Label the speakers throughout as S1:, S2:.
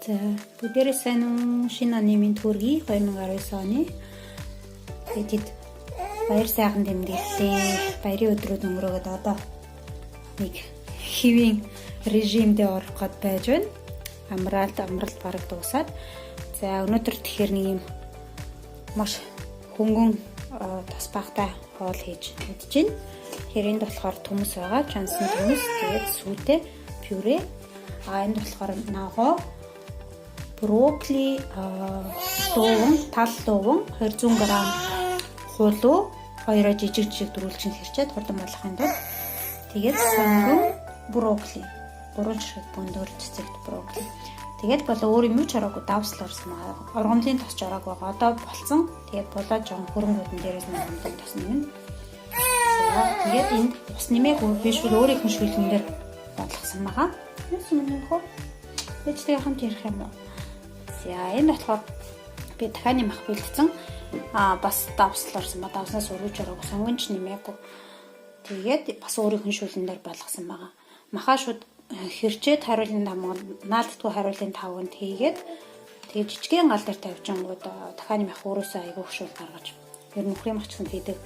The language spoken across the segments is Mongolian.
S1: За бүгдээрээ сайн уу? Шинэ оны минь төргий 2019 оны. Тэгэд баяр сайхан тэмдэглэлээ. Баярын өдрүүд өнгөрөөд одоо нэг хэвийн режимдээ орох гээд байж байна. Амралт бараг дуусаад. За өнөөдөр тэгэхээр нэг юм маш хөнгөн тос багтай хоол хийж идэж байна. Энд болохоор төмөс байгаа. Чансан төмөс, тэгээд сүтэ, пюре. Энд болохоор ногоо, брокколи, тал луван, 200 г хулуу, хоёроо жижиг дөрвөлжин хэрчээд хурдан болгохын тулд тэгээд сонгон брокколи, 3 ширхэг бөндөр цэцэгт брокколи. Тэгээд болоо өөр юм ч хараагүй давслаар санаа. Ургамлын тосч ороаг байгаа. Одоо болцсон. Тэгээд болоо жон хөрөнгүүдэн дээрээс нь ургамлын тос нэмэн. Тэгээд энд ус нэмээгүй биш бол өөрийнх нь шүлгэн дээр бодлогсон байгаа. Юус юм нөхөө? Эцтэй хамт ярих юм уу? За энэ болохоор би дахианы мах бэлдсэн. Бас давслаарсан ба давснаас өргөж ороог сонгонч нэмээгүй. Тэгээд бас өөрийнх нь шүлгэн дээр болгосон байгаа. Махаа шууд хэрчээд хариулын тамга наалддгүй хариулын тавганд хийгээд тэгээд жижигхэн гал дээр тавьжангууд дахианы мах өөрөөсөө айгүй хөшүүл гаргаж ер нь нөхрийн мах ч гэсэн хийдэг.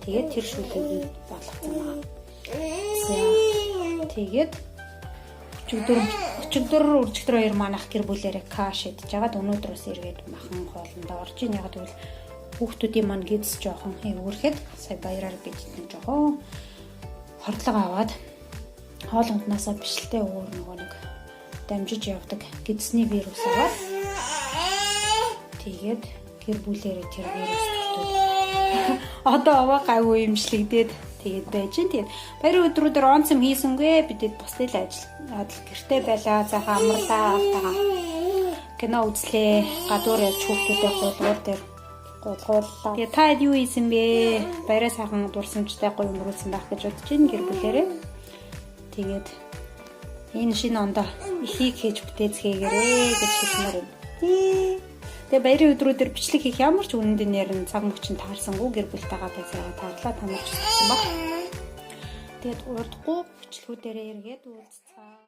S1: Тэгээд тэр шүлгийг болгосон байгаа. Тэгээд өчигдөр үржигдэр хоёр манах гэр бүлээрээ каш идэж жагаад өнөөдрөөс эргээд махан хоолнд орж ийн. Яг тэгвэл хүүхдүүдийн маань гидс жоохон эвгүрэхэд сая баяраар бид нэг жоохон хордлого аваад хоолунднаасаа бишлээ өөр нэг дамжиж явдаг гидсний вирус аваад тэгээд гэр бүлээрээ тэр вирус төртөө одоо аваа гайгүй юмшлэгдээд тэгээд байж гэн. Тэгээд баярын өдрүүдээр онцом хийсэнгүй бидэд бусдын ажил гэртээ байлаа. За хамрлаа автаа кино үзлээ. Гадуур явж хүүхдүүдээ хуулуур дээр гулгууллаа. Тэгээд та юу хийсэн бэ? Баяраа сайхан дурсамжтай гоё өнгөрүүлсэн байх гэж бодож байна гэр бүлээрээ. Тэгээд энэ шинэ ондоо ихийг хийж бүтээцгээгээрээ гэж хэлмээр байна. Тэгээ баярын өдрүүдээр бичлэг хийх ямар ч үнэндээ нэрэн цаг мөчн таарсангүй гэр бүлтэйгээ байцаагаа таарлаа тамарч байсан баг. Тэгээд урдгүй бичлгүүдээрээ эргээд уулзцаа.